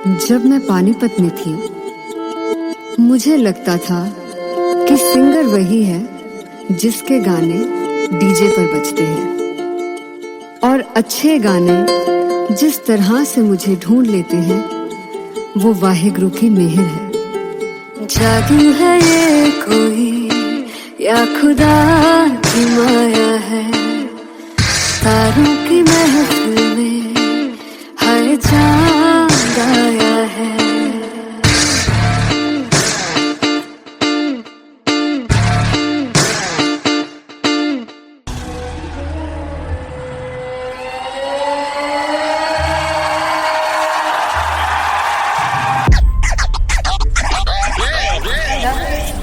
जब मैं पानीपत में थी, मुझे लगता था कि सिंगर वही है जिसके गाने डीजे पर बजते हैं, और अच्छे गाने जिस तरह से मुझे ढूंढ लेते हैं वो वाहिगुरु की मेहर है। जादू है ये कोई या खुदा की माया है, तारों की महफिल में हर चांद आया है।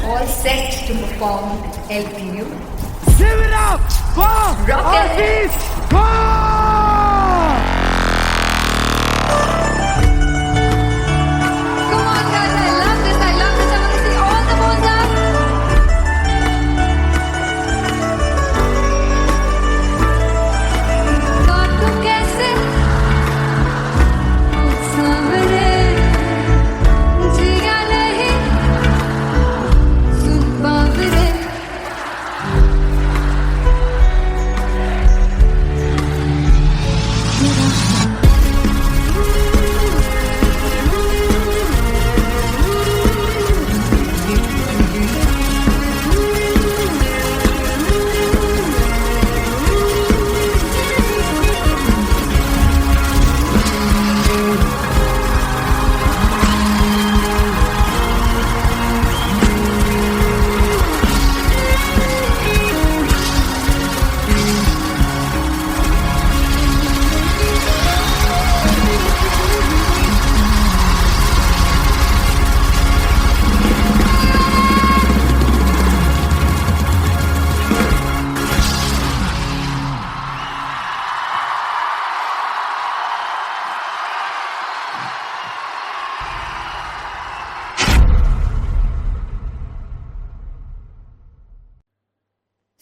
All set to perform LPU. Give it up for Artist Come on guys, I love this, I want to see all the balls up. God को कैसे सामने जिया नहीं सुन बाबरे।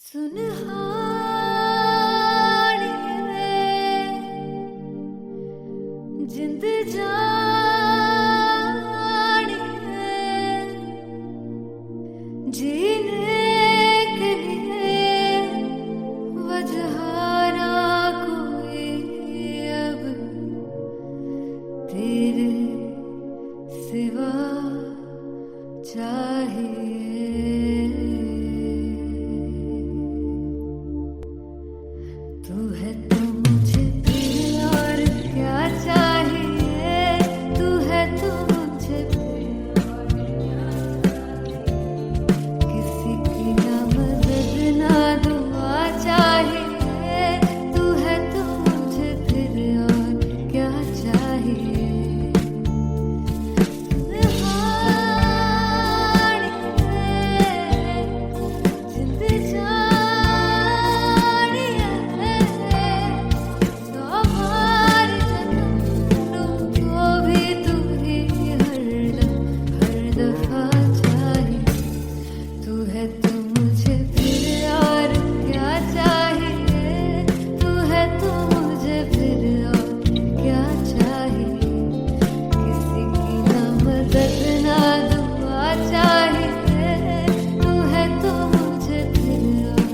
सुन हाड़ी रे जिंद जानी है, जीने के लिए वजह ना कोई अब तेरे सिवा चाहिए। तू है तो मुझे फिर और क्या चाहिए, तू है तो मुझे फिर और क्या चाहिए। किसी की ना मदद ना दुआ चाहिए, तू है तो मुझे फिर और क्या चाहिए। सुनहारी है जिंद जानी है, सौ बार जन्म लूं तो भी तू ही हर दफा चाहिए। तू है तो मुझे फिर और क्या चाहिए, तू है तो मुझे फिर और क्या चाहिए। किसी की ना मदद ना दुआ चाहिए, तू है तो मुझे फिर और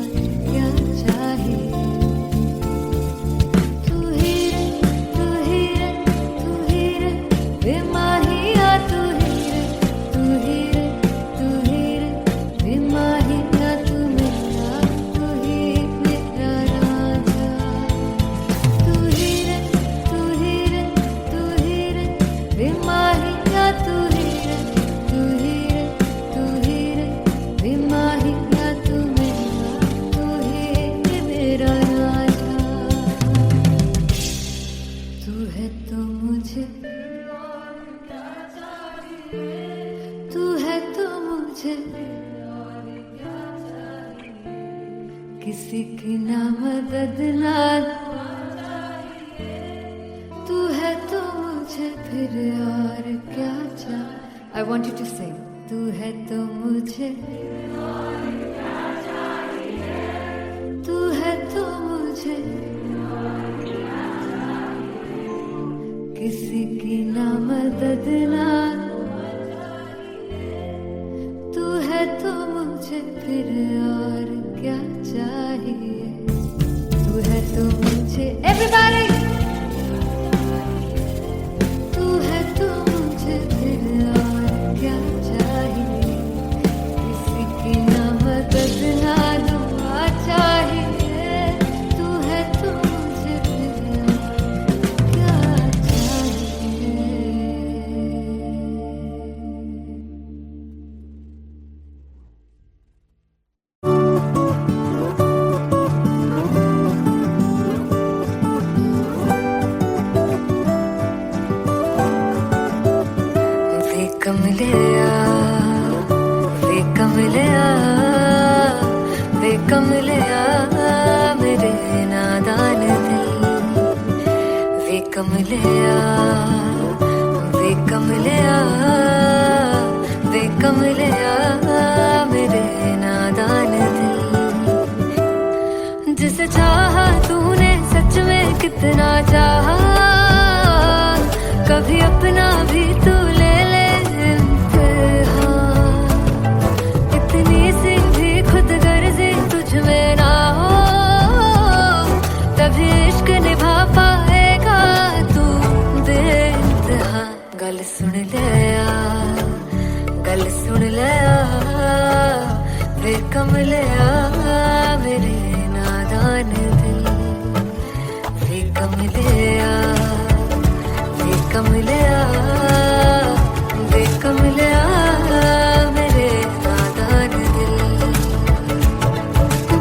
क्या चाहिए। तू ही रे तू ही रे तू ही रे बेमाहिया, तू ही रे तू ही रे तू ही रे बेमाहिया, तू मेरा तू ही मेरा राजा। तू ही रे तू ही रे तू ही रे बेमाहिया, तू ही रे तू ही रे तू ही रे बेमाहिया, तू मेरा तू ही मेरा राजा। तू है तो मुझे तू है तो मुझे किसी की ना मदद ना तू है तो मुझे फिर और क्या चाहिए। I want you to sing. तू है तो मुझे तू है तो मुझे किसी की ना मदद ना, तू है तो मुझे फिर और क्या चाहिए, तू है तो मुझे एवरीबॉडी, तू है तो मुझे फिर और क्या चाहिए, किसी की ना मदद ना दुआ चाहिए, तू है तो मुझे फिर और क्या चाहिए। वे कमलिया, वे कमलिया, वे कमलिया मेरे नादान दिल, वे कमलिया, वे कमलिया, वे कमलिया मेरे नादान दिल, जिसे चाहा तूने सच में कितना चाहा, कभी अपना भी तू ले ले इम्तिहान, इतनी सी भी खुद गर्जी तुझ में ना हो, तभी इश्क निभा पाएगा तू बेइंतहा। गल सुन लिया, गल सुन लिया, वे कमलिया मेरे नादान दिल, वे कमलिया, वे कमलिया, वे कमलिया मेरे नादान दिल,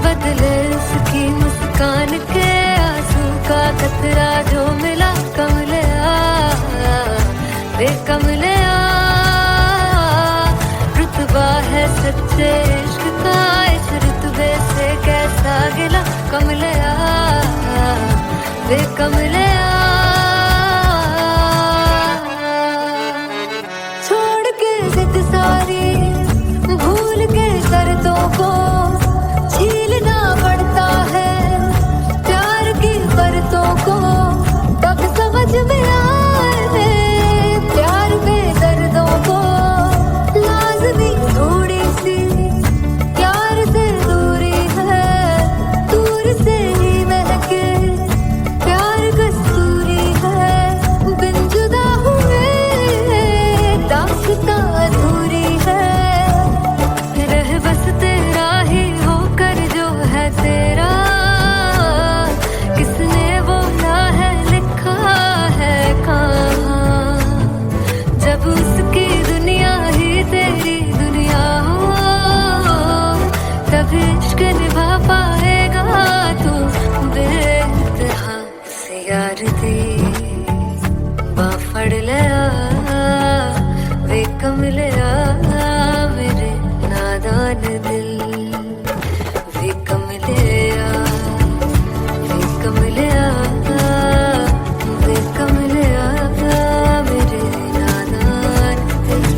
बदले उसकी मुस्कान के आंसू का कतरा जो मिला कमलिया, वे कमलिया, रुतबा है सच्चे इश्क का, इस रुतबे से कैसा गिला कमलिया, वे कमलिया, छोड़ के जिद सारी भूल के शर्तों को, झीलना पड़ता है प्यार की परतों को, तब समझ में आए प्यार में दर्दों को, लाज़मी थोड़ी सी प्यार से दूरी है, दूर से ही महके प्यार कस्तूरी है, बिन जुदा हुए दास्तां अधूरी है, रह बस तेरा ही होकर जो है तेरा, किसने बोला है लिखा है कहाँ, जब उसकी दुनिया ही तेरी दुनिया हो, तब इश्क निभा पाएगा तू बेइंतहा। से यार दी बाफड़ लिया, वे कमलिया मेरे नादान दिल, वे कमलिया, वे कमलिया, वे कमलिया मेरे नादान दिल।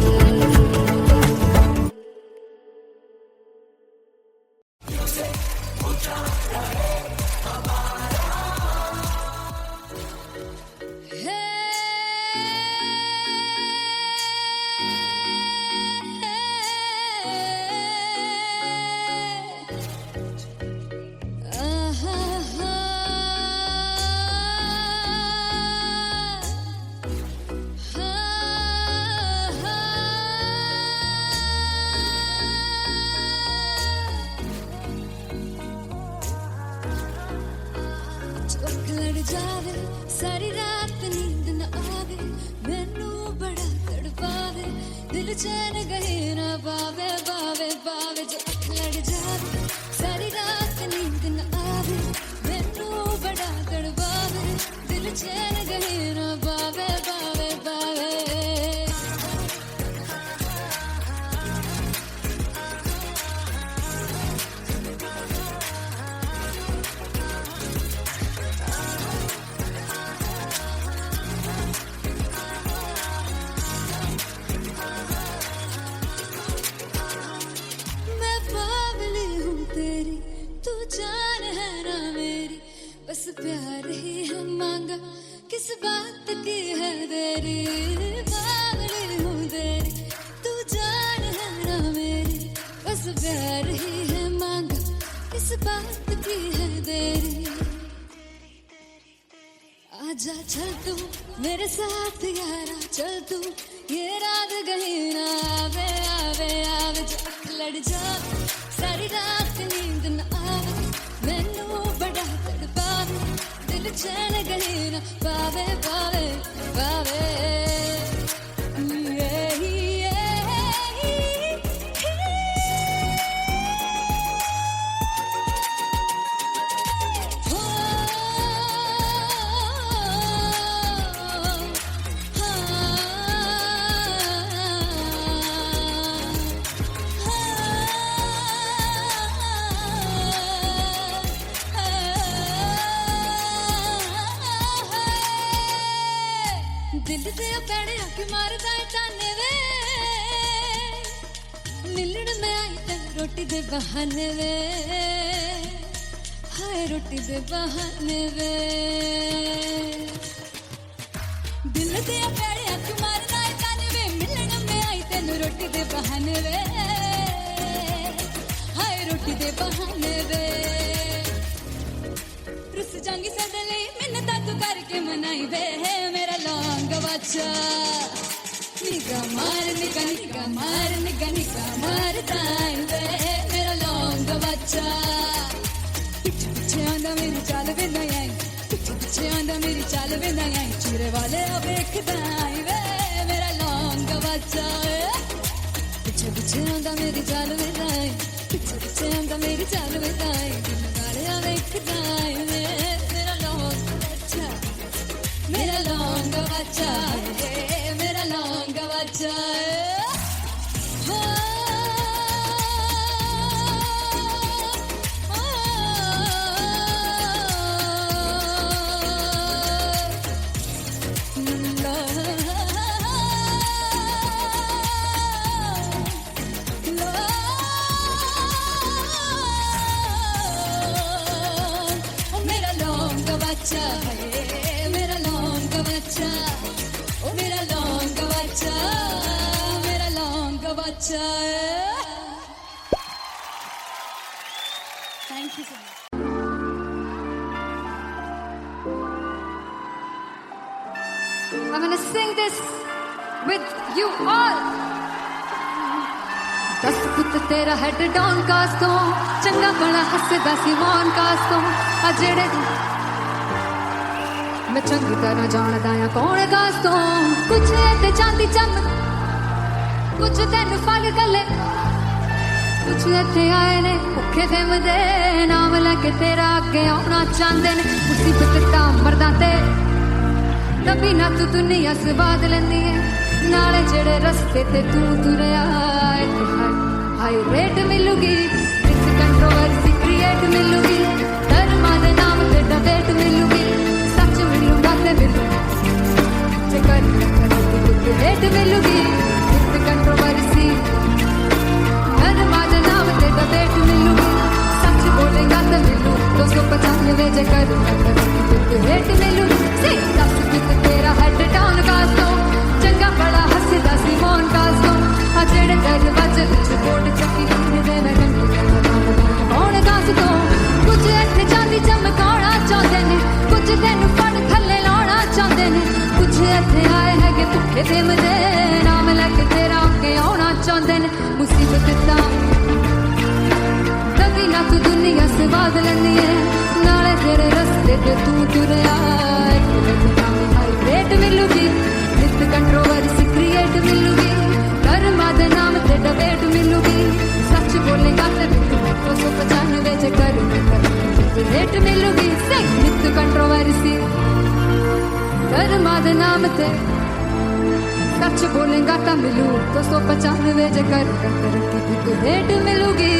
चौक लड़ जावे सारी रात नींद न आवे, मैनू बड़ा तड़पावे, दिल चैन गहे ना पावे, पावे पावे, जो अख लड़ जावे सारी रात नींद न आवे, मैनू बड़ा तड़पावे, दिल चैन गहे ना पावे, पावे पावे। तेरी, पागल हूँ तेरी, तू जान है ना मेरी, बस प्यार ही है मांगा, इस बात की है देरी। आजा चल तू मेरे साथ यारा, चल तू ये रात कहीं ना आवे, आवे आवे जो लड़ जा, सारी रात नींद न आवे, मैनू बड़ा तड़पावे, दिल चैन कहीं ना पावे, पावे पावे। दिल से पैड़े आके मारदा है ताने वे, मिलन में आई तेन रोटी दे बहाने वे, हाय रोटी दे बहाने वे। दिल से पैड़े आके मारदा है ताने वे, मिलन में आई तेन रोटी दे बहाने वे, हाय रोटी दे बहाने वे। रुस जांगी सदले मिन्नता तू करके मनाई वे, मेरा लौंग बच्चा निगा मार, निगा निगा मार, निगा निगा मार ताई वे, मेरा लौंग बच्चा। पीछे पीछे आंदा मेरी चाल वे ना आई, पीछे पीछे आंदा मेरी चाल वे ना आई, चूरे वाले वेखदा आई वे, मेरा लौंग बच्चा। पीछे पीछे आंदा मेरी चाल वे ना आई, पीछे पीछे आंदा मेरी चाल वे ना आई, दिन वाले वेखदा आई वे, मेरा लौंग बच्चा, मेरा लौंग बच्चा, मेरा लौंग बच्चा। मेरा लौंग बच्चा, मेरा लौंग बच्चा, ओ मेरा लौंग बच्चा, मेरा लौंग बच्चा। Thank you so much. I'm gonna sing this with you all. दस पुत तेरा हेड डाउन कास तो, चंगा बड़ा हसदा सी मौन कास तो, आ जेड़े मैं चंगी तरह जानदा आ कौन कास तो, कुछ ते चांदी चम, कुछ तेन फल गले, कुछ इत्थे आए ने भुखे फिमदे, नाम लैके तेरा अगे आउणा चाहंदे ने, मुसीबत दा मरदा ते तभी ना तू दुनिया स्वाद लैंदी है, नाले जेड़े रस्ते ते तू तुरया, हाई रेट मिलूगी, इस कंट्रोवर्सी क्रिएट मिलूगी, धर्मा दे नाम ते डिबेट मिलूगी, सच मिलूगा ते मिलू, जे कर रेट मिलूगी, इस कंट्रोवर्सी, धर्मा दे नाम ते डिबेट मिलूगी, सच बोलेगा ते मिलू, 295 जे कर रेट मिलूगी, से दस कुछ तेरा हेड डाउन कास तो, चंगा बड़ा हसदा सी मौन कास तो, आ जेड़े दरवाजे विच बोर्ड चक्की दे मैं घंटी कौन कास तो, कुछ इत्थे चांदी चमकाउणा चाहंदे ने, कुछ तैनू फड़ थल्ले लाउणा चाहंदे ने, कुछ इत्थे आए हैगे भुखे फिमदे, नाम लैके तेरा अगे आउणा चाहंदे ने, मुसीबत दा तभी ना तू दुनिया स्वाद लैंदी है, नाले तेरे रस्ते ते तू तुरया, रेट मिलूगी, नित कंट्रोवर्सी क्रिएट मिलूगी, धर्मा दे नाम ते डिबेट मिलूगी, सच बोलेगा ते मिलू, 295 जे कर रेट मिलूगी, से नित कंट्रोवर्सी, धर्मा दे नाम ते सच बोलेगा ता मिलू, 295 जे कर रेट मिलूगी।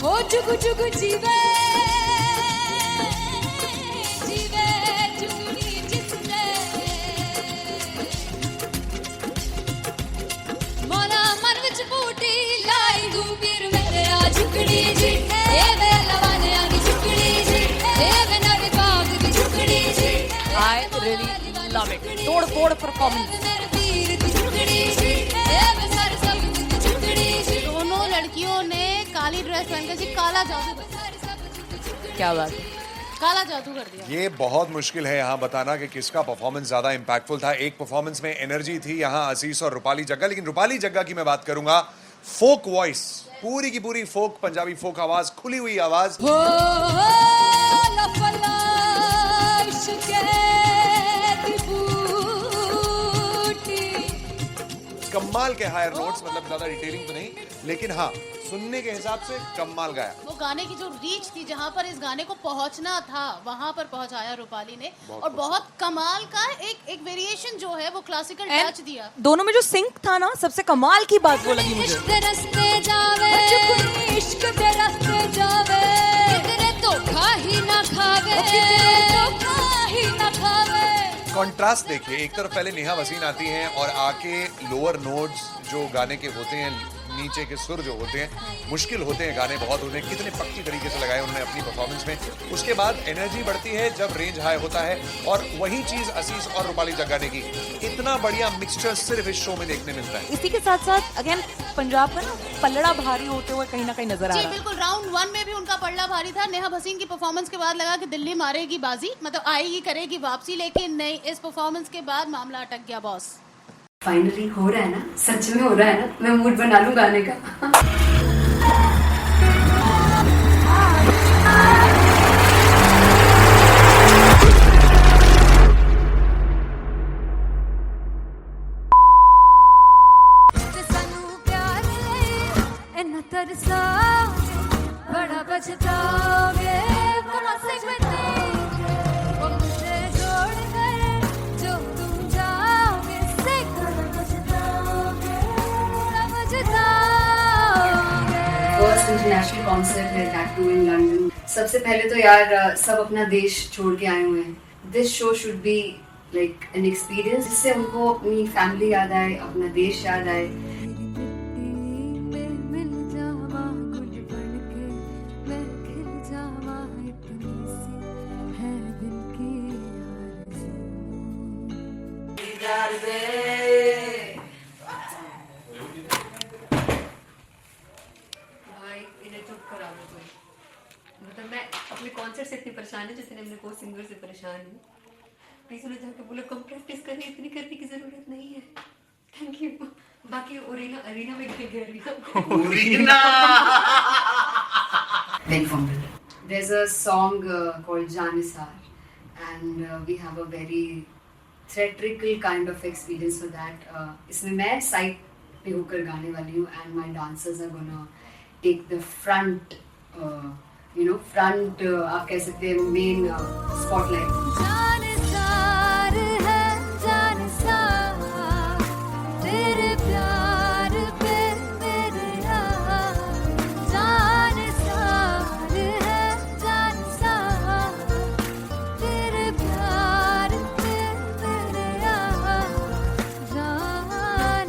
ओ जुग जुग जीवे, जीवे जुगनी जिसने, झुकड़ी जी ए वे लवाने आगी झुकड़ी जी ए वे नवी बाग दी झुकड़ी जी I really love it. तोड़ परफॉर्मेंस। मेरे पीर दी झुकड़ी जी ए वे सारे सब दी झुकड़ी जी दोनों लड़कियों ने काली ड्रेस पहनकर जी काला जादू क्या बात है। काला जादू कर दिया। ये बहुत मुश्किल है यहाँ बताना कि किसका परफॉर्मेंस ज्यादा इंपैक्टफुल था। एक परफॉर्मेंस में एनर्जी थी यहाँ असीस और रूपाली जग्गा, लेकिन रूपाली जग्गा की मैं बात करूंगा फोक वॉइस, पूरी की पूरी फोक, पंजाबी फोक आवाज, खुली हुई आवाज। हो लफला इश्क़ दी बूटी कमाल के हायर नोट्स, मतलब ज्यादा डिटेलिंग तो नहीं, लेकिन हाँ सुनने के हिसाब से कमाल गाया। वो गाने की जो रीच थी, जहाँ पर इस गाने को पहुंचना था वहां पर पहुंचाया रूपाली ने, और बहुत कमाल का एक वेरिएशन जो है वो क्लासिकल टच दिया। दोनों में जो सिंक था ना, सबसे कमाल की बात वो लगी मुझे। इश्क़ दे रस्ते जावे इश्क़ दे रस्ते जावे कितने धोखा ही ना खावे धोखा ही ना खावे। कॉन्ट्रास्ट देखिए, एक तरफ पहले नेहा वसीन आती हैं और आके लोअर नोट्स जो गाने के होते हैं, नीचे के सुर जो होते हैं, मुश्किल होते हैं, गाने बहुत होते हैं, कितने पक्की तरीके से लगाए उन्होंने अपनी परफॉर्मेंस में। उसके बाद एनर्जी बढ़ती है जब रेंज हाई होता है, और वही चीज असीस और रूपाली जग्गा ने की। इतना बढ़िया मिक्सचर सिर्फ इस शो में देखने मिलता है। इसी के साथ साथ अगेन पंजाब का ना पल्लड़ा भारी होते हुए कहीं ना कहीं नजर आ जी रहा है। बिल्कुल, राउंड 1 में भी उनका पल्ला भारी था। नेहा भसीन की परफॉर्मेंस के बाद लगा कि दिल्ली मारेगी बाजी, मतलब आएगी करेगी वापसी, लेकिन नहीं, इस परफॉर्मेंस के बाद मामला अटक गया बॉस। फाइनली हो रहा है ना, सच में हो रहा है ना, मैं मूड बना लूं गाने का। ते सानू प्यार ले इन्ना तरसाओगे बड़ा पछताओगे बड़ा सकते वो मुझे छोड़ कर जो तुम जाओगे से बड़ा पछताओगे बड़ा पछताओगे। फर्स्ट इंटरनेशनल कॉन्सर्ट है दैट टू इन लंदन। सबसे पहले तो यार सब अपना देश छोड़ के आए हुए हैं। This show should be like an experience, जिससे उनको अपनी फैमिली याद आए, अपना देश याद आए। मिल जावा गुल बनके मैं खिल जावा इतनी सी है दिल की भाई इन्हें चुप करा दो कोई। मतलब मैं अपने कॉन्सर्ट से इतनी परेशान है जितने अपने को सिंगर से परेशान हूँ। प्लीज उन्हें जाके बोलो कम प्रैक्टिस करें, इतनी करने की जरूरत नहीं है। Thank you. बाकी अरीना में गए arena very fond. There's a song called Janisar, and we have a very theatrical kind of experience for that. इसमें मैं साइड पे होकर गाने वाली हूँ, and my dancers are gonna take the front, front आप कह सकते हैं main spotlight. जानसार है जानसार तेरे प्यार पे मेरे जानसार है जानसार तेरे प्यार पे मेरे जानसार।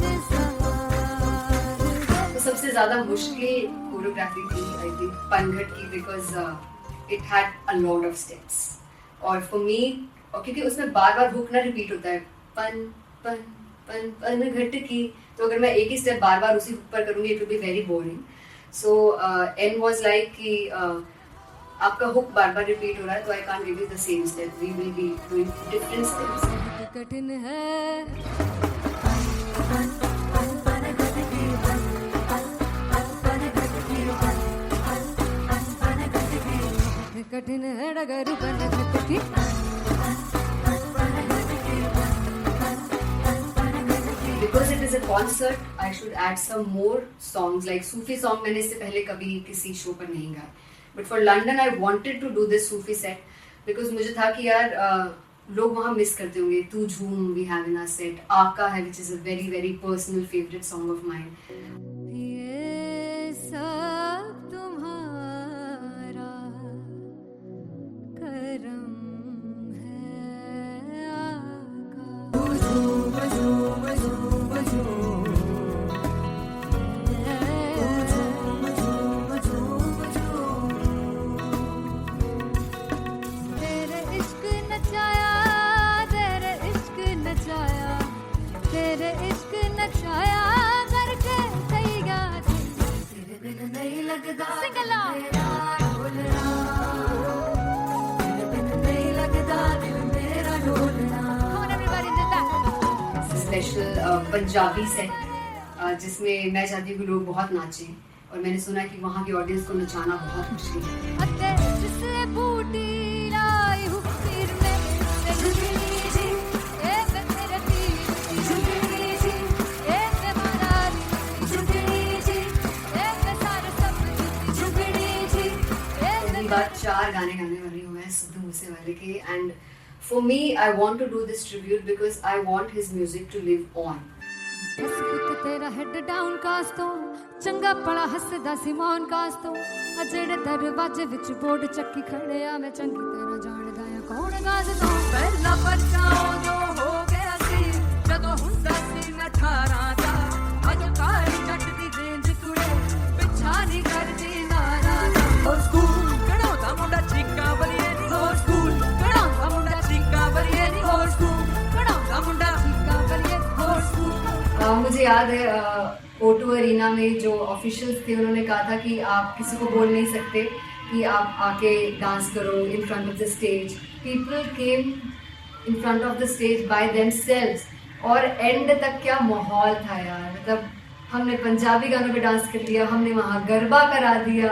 तो सबसे ज़्यादा मुश्किल कोरियोग्राफी थी आई थिंक पनघट की, because it had a lot of steps, और फॉर मी, और क्योंकि उसमें बार बार हुक ना रिपीट होता है, पन पन पन पन घट की, तो अगर मैं एक ही स्टेप बार बार उसी हुक पर करूंगी it will be very boring. So and was like कि आपका हुक बार बार रिपीट हो रहा है, तो I can't give you the same step, we will be doing different steps. कठिन है कठिन है डगर बनघट की Because it is a concert, I should add some more songs, like Sufi song मैंने इससे पहले कभी किसी शो पर नहीं गाया. But for London, I wanted to do this Sufi set because मुझे था कि यार लोग वहाँ मिस करते होंगे. तू झूम we have in our set, आका है which is a very very personal favorite song of mine. ये सब तुम्हारा करम है आका झूम झूम झूम झूम झूम झूम मेरे इश्क नचाया करके तैयार तेरे बिन नहीं लगदा सिंगला तेरे बिन नहीं लगदा दिल मेरा ढोलना Come on everybody do that special Punjabi set जिसमें मैं चाहती हूँ कि लोग बहुत नाचें और मैंने सुना कि वहाँ की ऑडियंस को नचाना बहुत मुश्किल है। अते जिसने बूटी लाई हूँ पीर में जुगनी जी ए मैं तेरे पीर जुगनी जी ए मैं मरारी जुगनी जी ए मैं सारे सब जुगनी जी ए पहली बार 4 गाने गाने वाले हुए हैं सिद्धू मूसेवाले के and for me I want to do this tribute because I want his music to live on. बस पुत तेरा हेड डाउन कास तो चंगा पड़ा हसदा सिमोन कास तो आ जेड़े दरवाजे विच बोर्ड चक्की खड़े आ मैं चंगी तेरा जानदा आ कौन गाज तो पहला बचाओ जो हो गया सी जदों हुंदा सी मैं 18 दा अजो काली जट दी रेंज कुड़े पिछा नहीं करदी नारा दा स्कूल कढ़ाउंदा मुंडा चीका बलिए नी हो स्कूल कढ़ाउंदा मुंडा चीका बलिए नी हो स्कूल कढ़ाउंदा मुंडा चीका बलिए हो स्कूल। मुझे याद है O2 अरीना में जो ऑफिशियल्स थे उन्होंने कहा था कि आप किसी को बोल नहीं सकते कि आप आके डांस करो in front of the stage. People came in front of the stage by themselves और एंड तक क्या माहौल था यार। मतलब हमने पंजाबी गानों पे डांस कर लिया, हमने वहाँ गरबा करा दिया।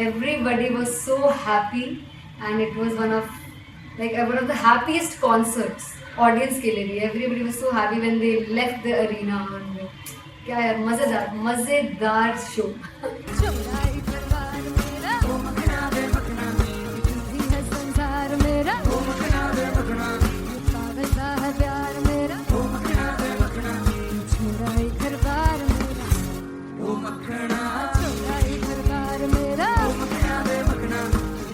Everybody was so happy and it was one of the happiest concerts audience के लिए भी। Everybody was so happy when they left the arena. क्या यार मजेदार शो। चुराई परवार मेरा ओ मखना दे मखना तू है संसार मेरा ओ मखना दे मखना पागल सा है प्यार मेरा ओ मखना दे मखना चुराई परवार मेरा ओ मखना चुराई परवार मेरा ओ मखना दे मखना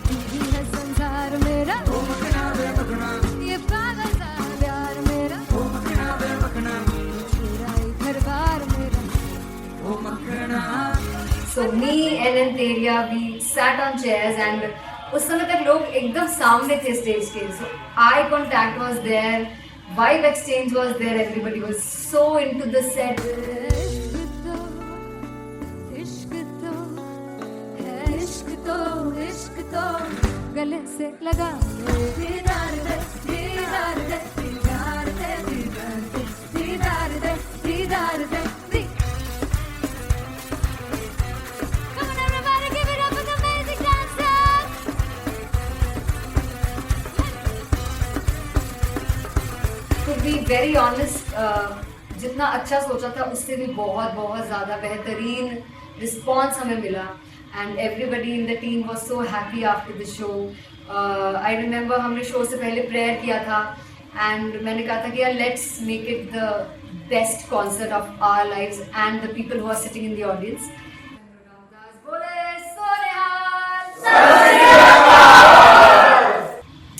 तू है संसार मेरा ओ मखना दे मखना ये पागल सा है प्यार मेरा ओ मखना दे मखना चुराई परवार मेरा। So me and Anteria, we sat on chairs and उस समय तक लोग एकदम सामने थे स्टेज के। So eye contact was there, vibe exchange was there, everybody was so into the set. इश्क तो गले से लगा दीदार दे दीदार दे दीदार दे दीदार दे दीदार दे। Come on everybody, give it up for the amazing dancers. To be very honest, जितना अच्छा सोचा था उससे भी बहुत ज़्यादा बेहतरीन रिस्पॉन्स हमें मिला and everybody in the team was so happy after the show. I remember हमने शो से पहले प्रेयर किया था एंड मैंने कहा था कि यार let's make it the best concert of our lives and the people who are sitting in the audience.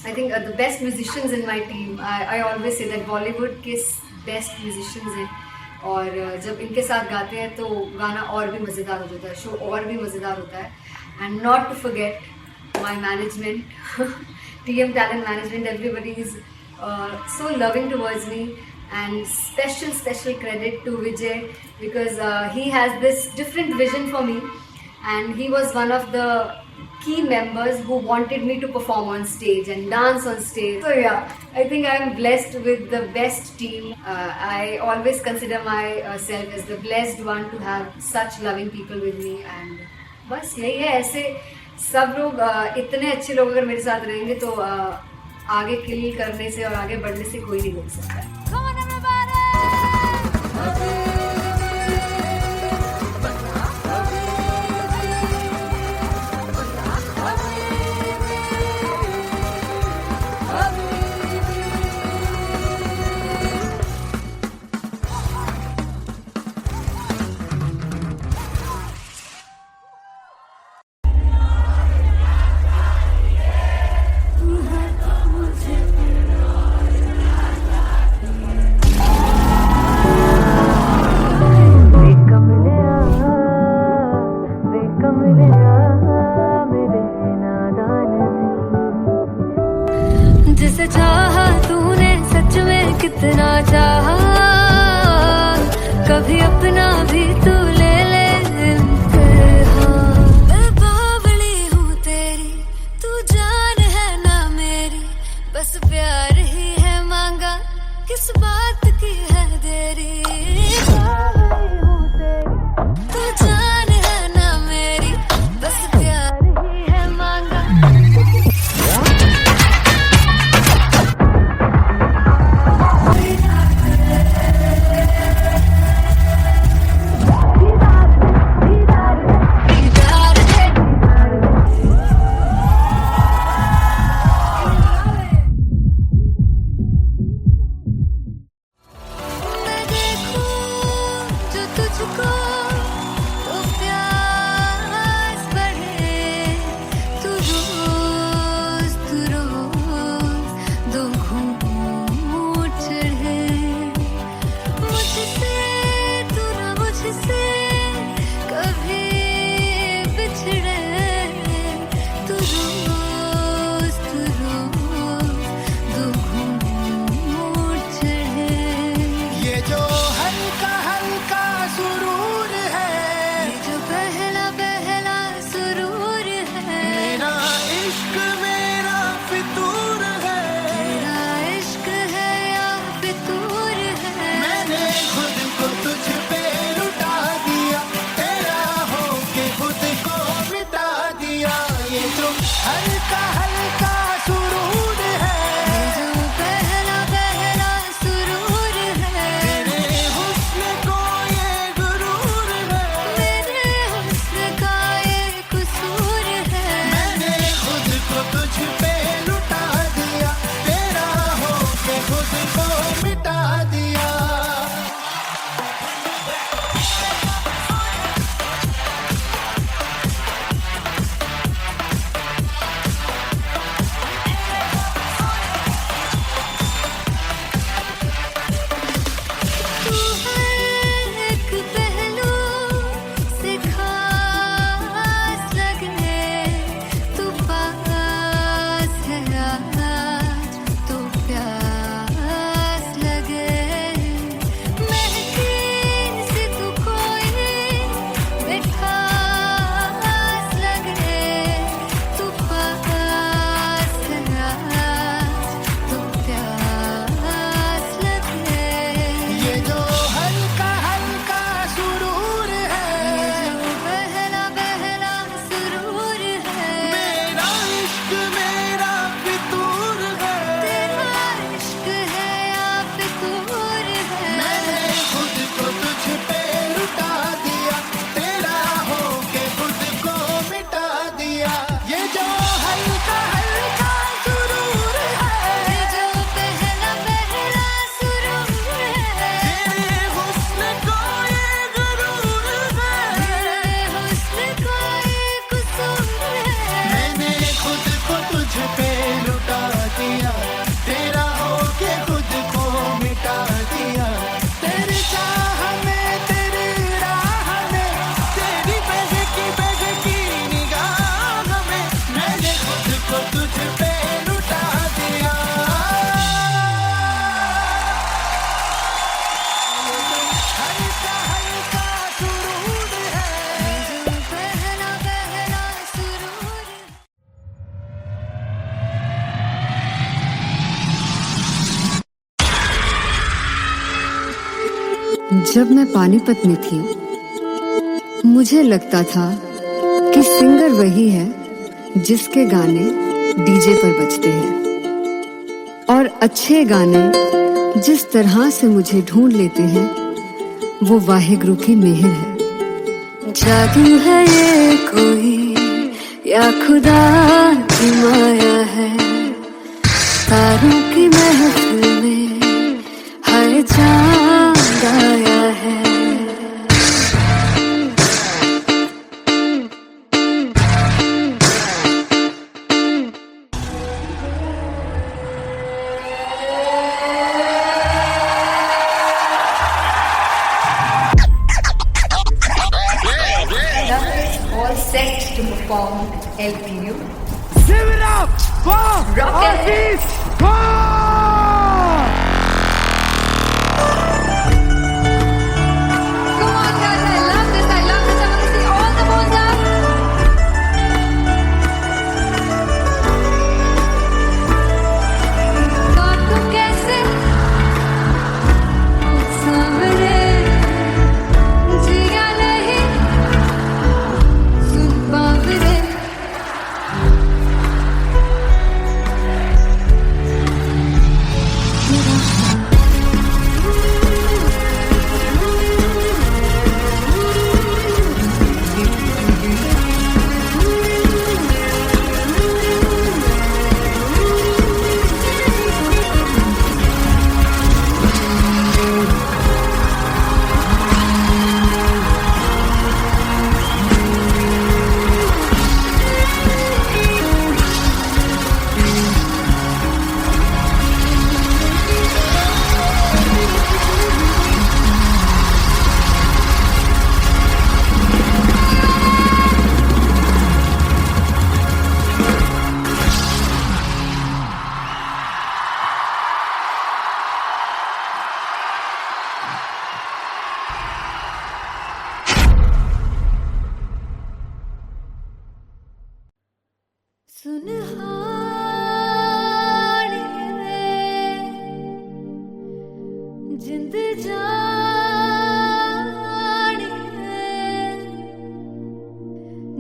I think the best musicians in my team, I always say that Bollywood के best musicians हैं और जब इनके साथ गाते हैं तो गाना और भी मज़ेदार हो जाता है, शो और भी मज़ेदार होता है। And not to forget my management, TM Talent Management, everybody is so loving towards me and special credit to Vijay because he has this different vision for me and he was one of the key members who wanted me to perform on stage and dance on stage. So yeah, I think I am blessed with the best team. I always consider myself as the blessed one to have such loving people with me and बस यही है। ऐसे सब लोग इतने अच्छे लोग अगर मेरे साथ रहेंगे तो आगे किल करने से और आगे बढ़ने से कोई नहीं रोक सकता है। Come on everybody! जब मैं पानीपत में थी मुझे लगता था कि सिंगर वही है जिसके गाने डीजे पर बजते हैं और अच्छे गाने जिस तरह से मुझे ढूंढ लेते हैं वो वाहिगुरु की मेहर है। जादू है ये कोई या खुदा की माया है, तारों की महफिल में हर चांद आया है। All set to perform LPU. Give it up for Aziz Khan! Come on guys, I love this, I want to see all the balls up. काटू कैसे सामने जिया नहीं सुन बाबरे। सुनहाने जिंद जाने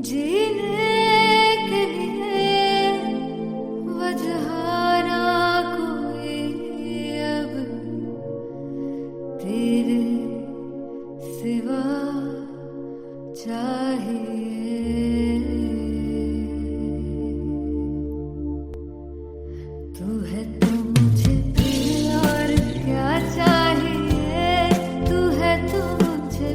जीने के लिए वजह ना कोई अब तेरे सिवा चाहिए। तू है तो मुझे फिर और क्या चाहिए, तू है तो मुझे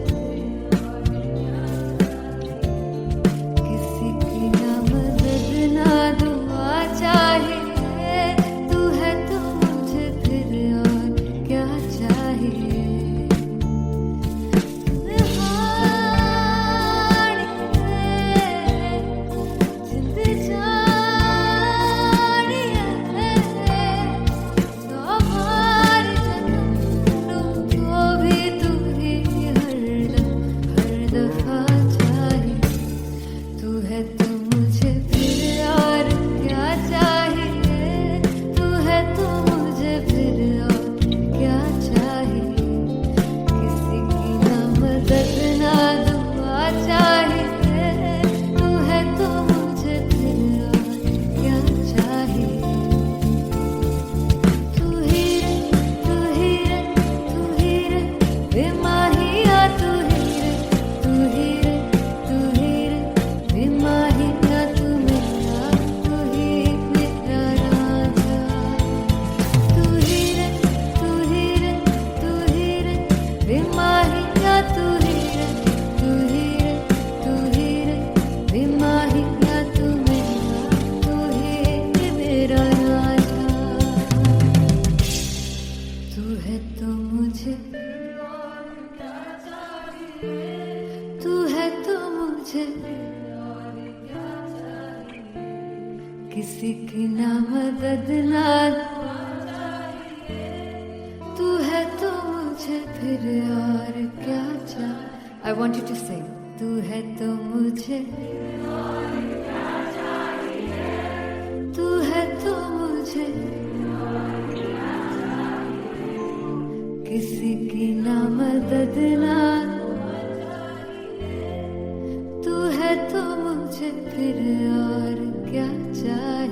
किसी की ना मदद ना दुआ चाहिए, तू है तो मुझे फिर और क्या चाहिए। जिंद जानिए तो बार जन्म को भी तू ही हर दफा चाहिए। तू है तो मुझे फिर और क्या चाहिए, तू है तो मुझे फिर और क्या चाहिए। किसी की ना मदद ना दुआ चाहिए, तू है तो मुझे फिर और क्या चाहिए। तू ही रे तू ही रे तू ही रे बेमाहिया, तू ही रे तू ही रे तू ही रे बेमाहिया, तू मेरा तू ही मेरा राजा। तू ही रे तू ही रे तू ही रे बेमाहिया, तू ही रे तू ही रे तू ही रे बेमाहिया, तू मेरा तू ही मेरा राजा। तू है तो मुझे तू है तो मुझे किसी की ना मदद ना तू है तो मुझे फिर और क्या चाहिए। I want you to sing. तू है तो मुझे तू है तो मुझे किसी की ना मदद बदला तू है तो मुझे फिर और क्या चाहिए